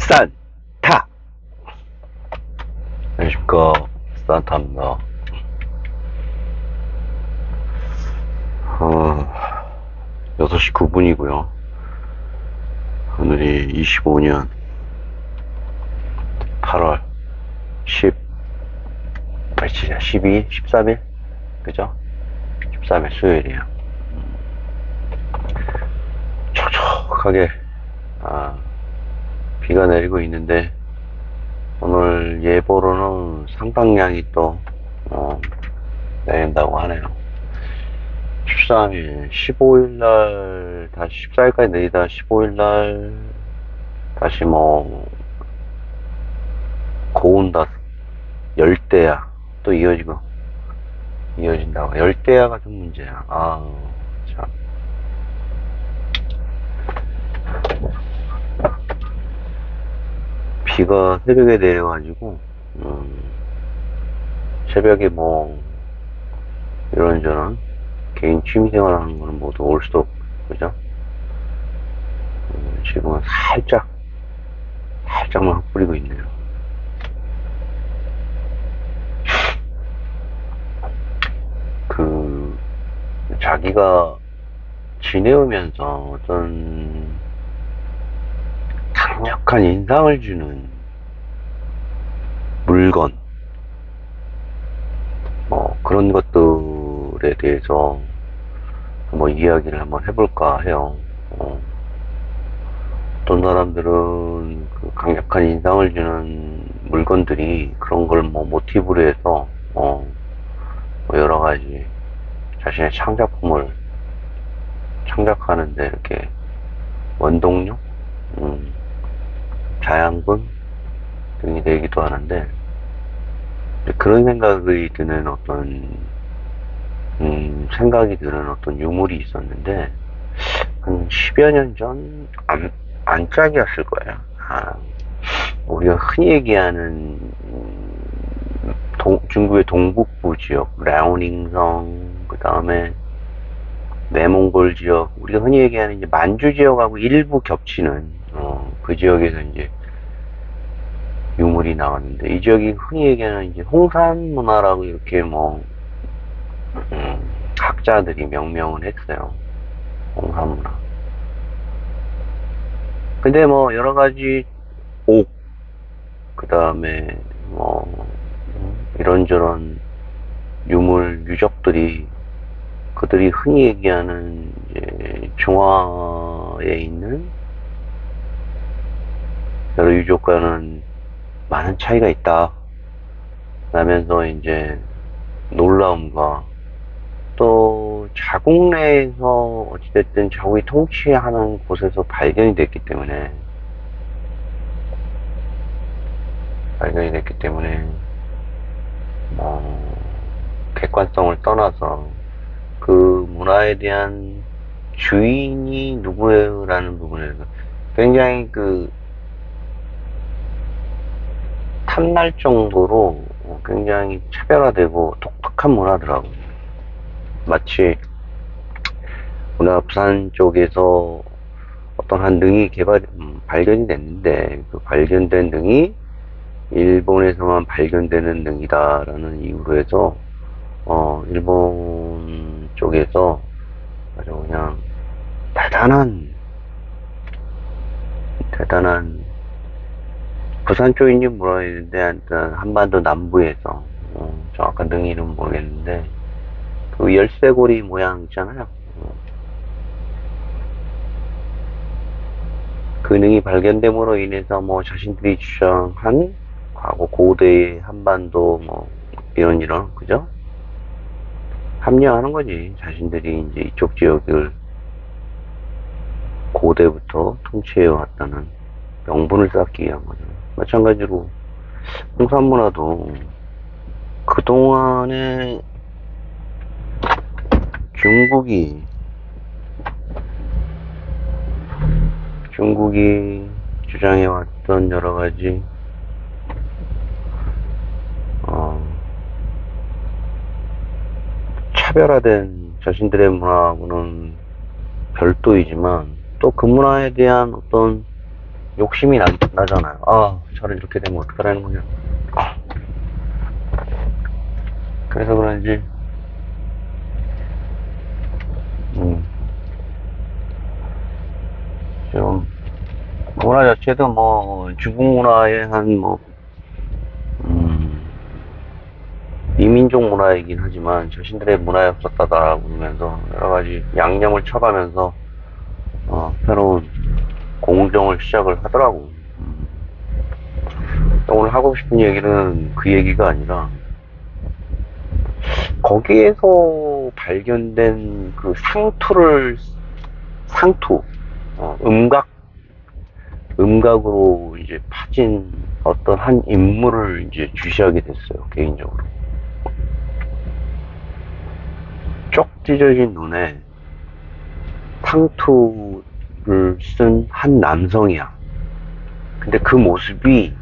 산타! 안녕하십니까. 산타입니다. 6시 9분이고요. 오늘이 25년 8월 10, 며칠이야? 12일? 13일? 그죠? 13일 수요일이에요. 촉촉하게, 비가 내리고 있는데, 오늘 예보로는 상당량이 또, 내린다고 하네요. 13일, 15일날, 다시 14일까지 내리다 15일날, 다시 고온다, 열대야, 또 이어진다고. 열대야가 좀 문제야. 참. 비가 새벽에 내려가지고, 새벽에 이런저런 개인 취미생활 하는 거는 모두 올 수도 없고, 그죠? 지금은 살짝만 흩뿌리고 있네요. 자기가 지내오면서 어떤 강력한 인상을 주는 물건, 그런 것들에 대해서 한번 이야기를 한번 해볼까 해요. 어떤 사람들은 그 강력한 인상을 주는 물건들이 그런 걸 모티브로 해서, 여러 가지 자신의 창작품을 창작하는데 이렇게 원동력, 자양분 등이 되기도 하는데, 그런 생각이 드는 생각이 드는 어떤 유물이 있었는데, 한 10여 년 전, 안짝이었을 거예요. 우리가 흔히 얘기하는, 중국의 동북부 지역, 라오닝성, 그 다음에 내몽골 지역, 우리가 흔히 얘기하는 이제 만주 지역하고 일부 겹치는, 그 지역에서 이제 유물이 나왔는데, 이 지역이 흔히 얘기하는 이제 홍산 문화라고 이렇게 학자들이 명명을 했어요. 홍산 문화. 근데 여러 가지 옥, 그 다음에 이런저런 유물, 유적들이 그들이 흔히 얘기하는 이제 중화에 있는 여러 유적과는 많은 차이가 있다. 라면서 이제 놀라움과 또 자국 내에서 어찌됐든 자국이 통치하는 곳에서 발견이 됐기 때문에 객관성을 떠나서 그 문화에 대한 주인이 누구예요라는 부분에서 굉장히 탐날 정도로 굉장히 차별화되고 독특한 문화더라고요. 마치 우리나라 부산 쪽에서 어떤 한 능이 발견이 됐는데, 그 발견된 능이 일본에서만 발견되는 능이다라는 이유로 해서 일본 쪽에서 아주 그냥 대단한 부산 쪽인지 모르겠는데 한반도 남부에서 정확한 능 이름 모르겠는데 그 열쇠고리 모양 있잖아요. 그 능이 발견됨으로 인해서 자신들이 주장한 과거 고대의 한반도 이런 그죠? 합리화하는 거지. 자신들이 이제 이쪽 지역을 고대부터 통치해 왔다는 명분을 쌓기 위한 거죠. 마찬가지로 홍산문화도 그동안에 중국이 주장해왔던 여러 가지 차별화된 자신들의 문화하고는 별도이지만 또 그 문화에 대한 어떤 욕심이 나잖아요. 저를 이렇게 되면 어떡하라는 거냐. 아, 그래서 그런지, 음, 좀, 문화 자체도 뭐, 중국 문화의 한 뭐, 음, 이민족 문화이긴 하지만 자신들의 문화였었다라고 그러면서 여러 가지 양념을 쳐가면서, 새로운 공정을 시작을 하더라고. 오늘 하고 싶은 얘기는 그 얘기가 아니라, 거기에서 발견된 그 상투, 음각으로 이제 파진 어떤 한 인물을 이제 주시하게 됐어요, 개인적으로. 쪽 찢어진 눈에 상투를 쓴 한 남성이야. 근데 그 모습이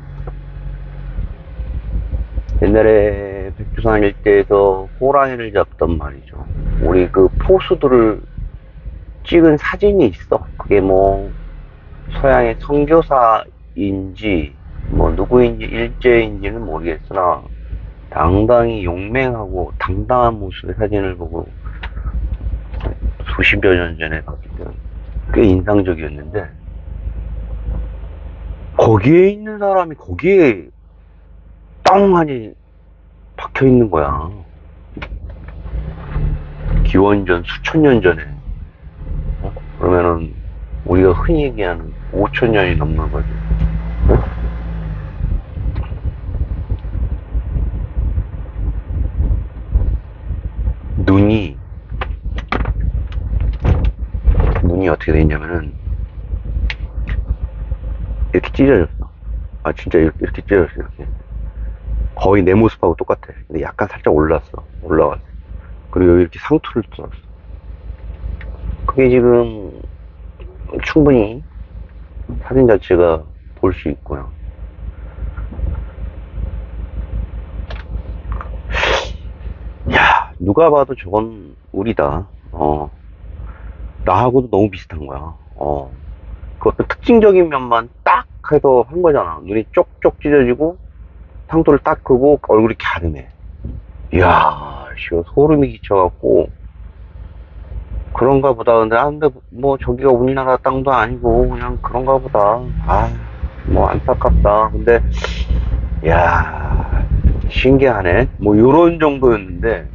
옛날에 백두산 일대에서 호랑이를 잡던 말이죠. 우리 그 포수들을 찍은 사진이 있어. 그게 뭐 서양의 선교사인지 뭐 누구인지 일제인지는 모르겠으나 당당히 용맹하고 당당한 모습의 사진을 보고 수십여 년 전에 봤을 때꽤 인상적이었는데, 거기에 있는 사람이 거기에 땅하니 박혀 있는 거야. 기원전 수천 년 전에. 그러면은 우리가 흔히 얘기하는 5천 년이 넘는 거지. 눈이 어떻게 돼 있냐면은 이렇게 찢어졌어. 진짜 이렇게 찢어졌어. 이렇게 거의 내 모습하고 똑같아. 근데 약간 살짝 올라왔어. 그리고 여기 이렇게 상투를 써놨어. 그게 지금 충분히 사진 자체가 볼 수 있고요. 야, 누가 봐도 저건 우리다. 나하고도 너무 비슷한 거야. 그 어떤 특징적인 면만 딱 해서 한 거잖아. 눈이 쪽쪽 찢어지고, 상투를 딱 끄고, 얼굴이 갸름해. 이야, 소름이 끼쳐갖고, 그런가 보다. 근데 뭐, 저기가 우리나라 땅도 아니고, 그냥 그런가 보다. 뭐, 안타깝다. 근데, 야, 신기하네. 뭐, 요런 정도였는데,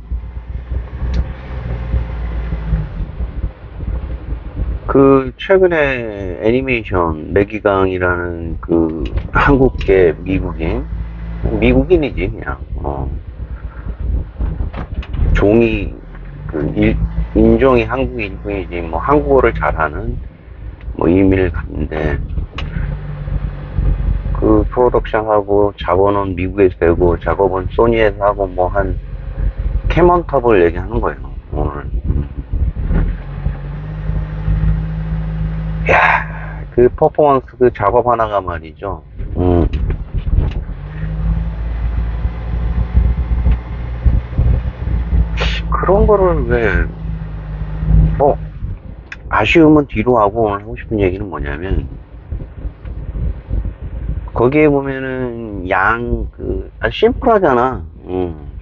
그, 최근에 애니메이션, 매기강이라는 그, 한국계 미국인이지, 그냥, 종이, 인종이 한국인이지, 뭐, 한국어를 잘하는, 뭐, 이민을 갔는데, 그 프로덕션하고 작업은 미국에서 되고, 작업은 소니에서 하고, 뭐, 캐먼탑을 얘기하는 거예요, 오늘. 야, 그 퍼포먼스, 그 작업 하나가 말이죠. 그런 거를 왜, 뭐, 아쉬움은 뒤로 하고 오늘 하고 싶은 얘기는 뭐냐면, 거기에 보면은 심플하잖아.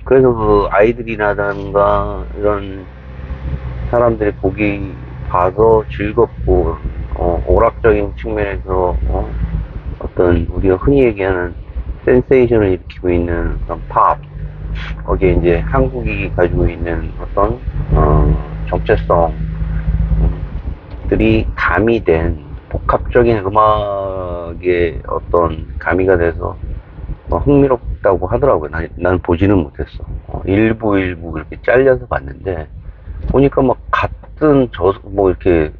그래서 그 아이들이라든가 이런 사람들이 봐서 즐겁고, 오락적인 측면에서, 어떤 우리가 흔히 얘기하는 센세이션을 일으키고 있는 그런 팝, 거기에 이제 한국이 가지고 있는 어떤, 정체성들이 가미된 복합적인 음악의 어떤 가미가 돼서 흥미롭다고 하더라고요. 난 보지는 못했어. 일부 그렇게 잘려서 봤는데, 보니까 막 같은 뭐 이렇게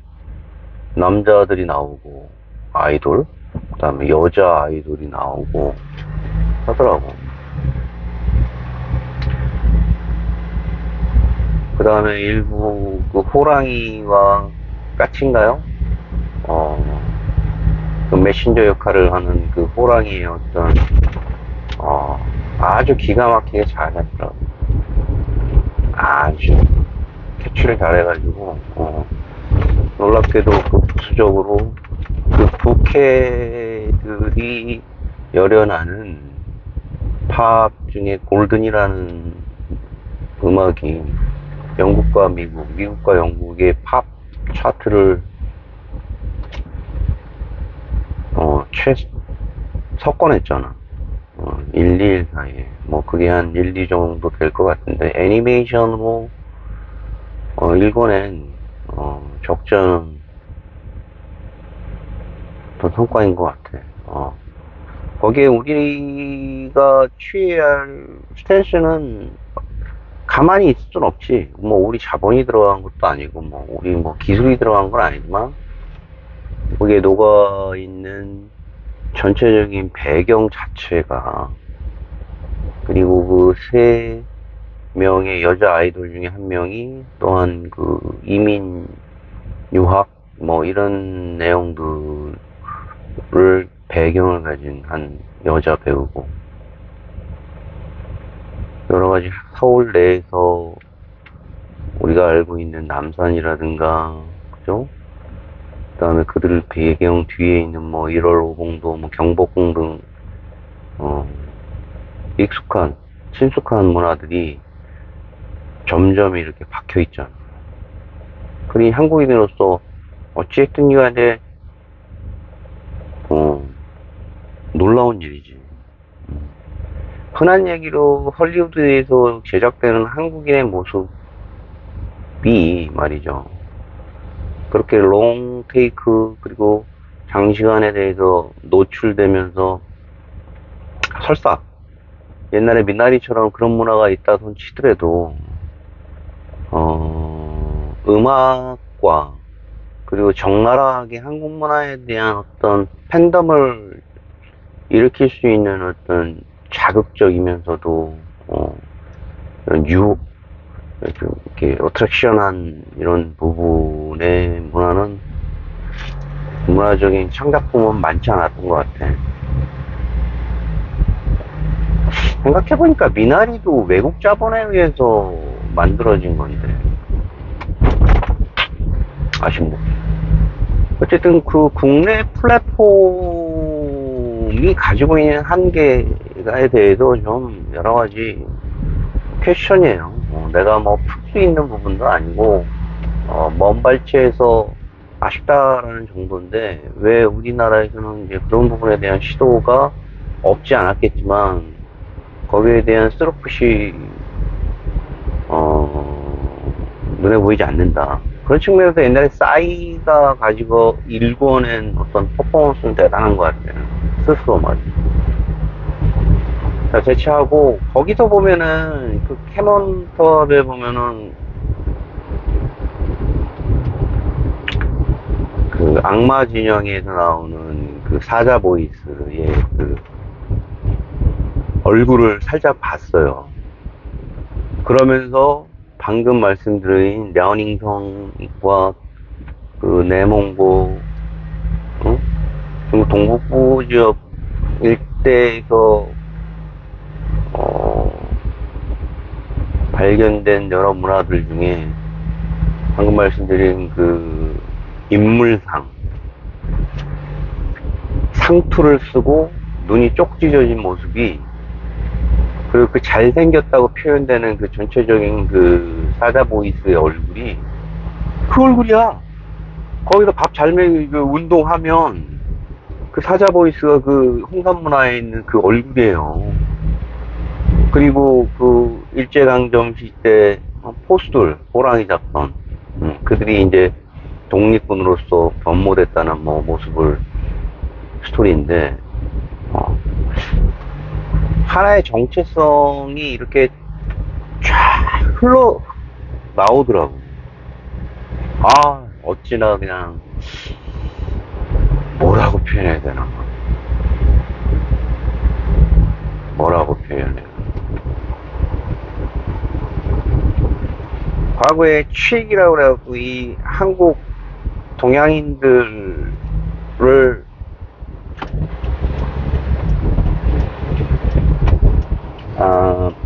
남자들이 나오고, 아이돌, 그 다음에 여자 아이돌이 나오고 하더라고. 그 다음에 일부 그 호랑이와 까치인가요? 그 메신저 역할을 하는 그 호랑이의 어떤, 아주 기가 막히게 잘했더라고. 아주 캐치를 잘해가지고, 놀랍게도 그 부수적으로 그 부캐 노래들이 열연하는 팝 중에 골든이라는 음악이 영국과 미국과 영국의 팝 차트를 석권했잖아. 1, 2일 사이에. 뭐, 그게 한 1, 2 정도 될 것 같은데, 애니메이션으로, 일궈낸, 적절한 어떤 성과인 것 같아. 거기에 우리가 취해야 할 스탠스는 가만히 있을 순 없지. 뭐, 우리 자본이 들어간 것도 아니고, 뭐, 우리 뭐, 기술이 들어간 건 아니지만, 거기에 녹아있는 전체적인 배경 자체가, 그리고 그 세 명의 여자 아이돌 중에 한 명이 또한 그 이민 유학 뭐 이런 내용들을 배경을 가진 한 여자 배우고, 여러 가지 서울 내에서 우리가 알고 있는 남산이라든가, 그죠? 그 다음에 그들 배경 뒤에 있는 뭐 1월 오봉도, 뭐 경복궁 등, 친숙한 문화들이 점점 이렇게 박혀 있잖아. 그러니 한국인으로서 어찌했든 간에, 놀라운 일이지. 흔한 얘기로 헐리우드에서 제작되는 한국인의 모습이 말이죠. 그렇게 롱 테이크, 그리고 장시간에 대해서 노출되면서 설사 옛날에 미나리처럼 그런 문화가 있다손 치더라도 음악과 그리고 적나라하게 한국 문화에 대한 어떤 팬덤을 일으킬 수 있는 어떤 자극적이면서도 이런 이렇게 어트랙션한 이런 부분의 문화적인 창작품은 많지 않았던 것 같아. 생각해보니까 미나리도 외국 자본에 의해서 만들어진 건데 아쉽네. 어쨌든 그 국내 플랫폼이 가지고 있는 한계에 대해서 좀 여러 가지 퀘션이에요. 내가 뭐 풀 수 있는 부분도 아니고 먼 발치에서 아쉽다라는 정도인데, 왜 우리나라에서는 이제 그런 부분에 대한 시도가 없지 않았겠지만 거기에 대한 쓰러풋이 눈에 보이지 않는다. 그런 측면에서 옛날에 싸이가 가지고 일궈낸 어떤 퍼포먼스는 대단한 것 같아요. 스스로 말이죠. 자, 제치하고, 거기서 보면은, 그 캐논톱에 보면은, 그 악마 진영에서 나오는 그 사자 보이스의 그 얼굴을 살짝 봤어요. 그러면서 방금 말씀드린 려닝성과 그 내몽고, 중국 동북부 지역 일대에서 발견된 여러 문화들 중에 방금 말씀드린 그 인물상, 상투를 쓰고 눈이 쪽 찢어진 모습이, 그리고 그 잘생겼다고 표현되는 그 전체적인 그 사자 보이스의 얼굴이 그 얼굴이야. 거기서 밥 잘 먹이고 운동하면 그 사자 보이스가 그 홍산 문화에 있는 그 얼굴이에요. 그리고 그 일제강점 시대 포수들, 호랑이 잡던, 그들이 이제 독립군으로서 변모됐다는 뭐 모습을 스토리인데, 하나의 정체성이 이렇게 쫙 흘러 나오더라고. 어찌나 그냥 뭐라고 표현해야 되나? 뭐라고 표현해야. 과거에 취익이라고 그래갖고 이 한국 동양인들을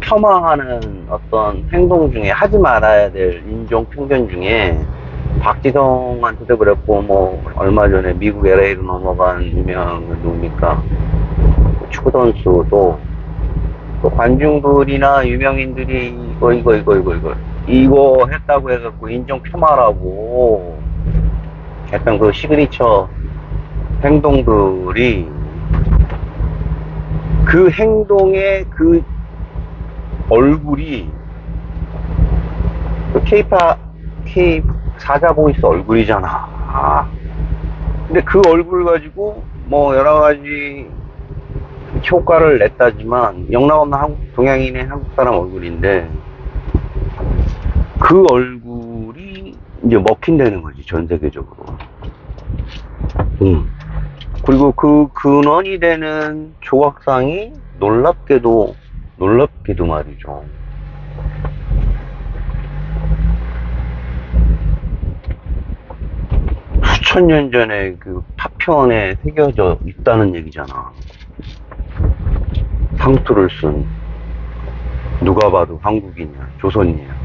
폄하하는 어떤 행동 중에, 하지 말아야 될 인종 편견 중에 박지성한테도 그랬고, 뭐, 얼마 전에 미국 LA로 넘어간 유명한 누굽니까? 축구 선수도, 또 관중들이나 유명인들이 이거 했다고 해갖고 인정 폄하라고 했던 그 시그니처 행동들이 그 행동의 그 얼굴이 그 K 사자보이스 얼굴이잖아. 근데 그 얼굴 가지고 뭐 여러 가지 효과를 냈다지만 영락없는 동양인의 한국 사람 얼굴인데 그 얼굴이 이제 먹힌다는 거지, 전 세계적으로. 그리고 그 근원이 되는 조각상이 놀랍게도 말이죠. 수천 년 전에 그 파편에 새겨져 있다는 얘기잖아. 상투를 쓴 누가 봐도 한국인이야, 조선이야.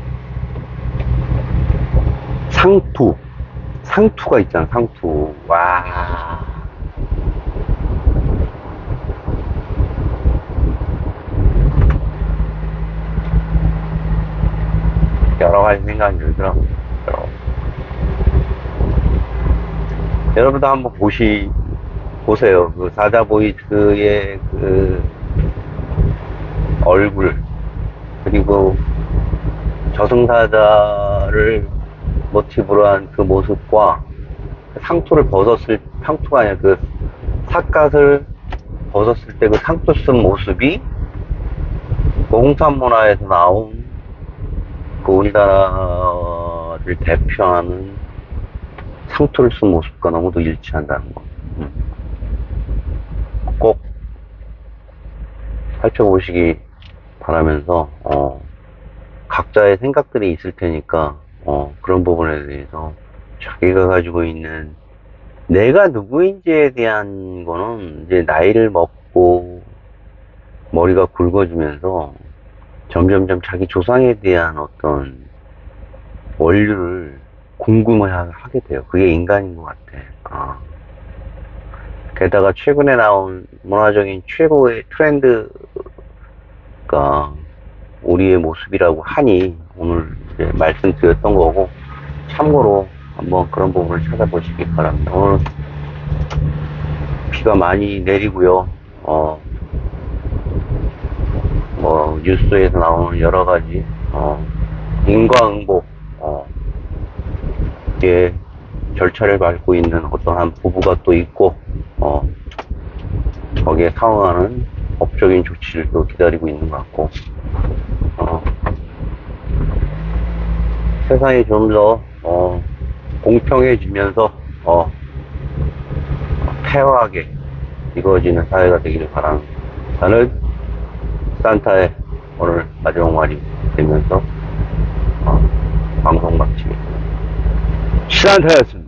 상투가 있잖아, 상투. 와. 여러 가지 생각이 들더라고요. 여러분도 한번 보세요. 그 사자보이스의 그 얼굴, 그리고 저승사자를 모티브로 한 그 모습과 상투가 아니라 그 삿갓을 벗었을 때 그 상투 쓴 모습이 그 홍산문화에서 나온 그 우리나라를 대표하는 상투를 쓴 모습과 너무도 일치한다는 거. 꼭 살펴보시기 바라면서, 각자의 생각들이 있을 테니까, 그런 부분에 대해서 자기가 가지고 있는 내가 누구인지에 대한 거는 이제 나이를 먹고 머리가 굵어지면서 점점점 자기 조상에 대한 어떤 원류를 궁금해하게 돼요. 그게 인간인 것 같아. 게다가 최근에 나온 문화적인 최고의 트렌드가 우리의 모습이라고 하니 오늘 이제 말씀드렸던 거고, 참고로 한번 그런 부분을 찾아보시기 바랍니다. 오늘 비가 많이 내리고요. 뭐 뉴스에서 나오는 여러 가지 인과응보 예, 절차를 밟고 있는 어떤 한 부부가 또 있고, 거기에 상응하는 법적인 조치를 또 기다리고 있는 것 같고, 세상이 좀 더 공평해지면서 페어하게 이루어지는 사회가 되기를 바라는 산타의 오늘 마지막 말이 되면서 방송 마치겠습니다. 산타였습니다.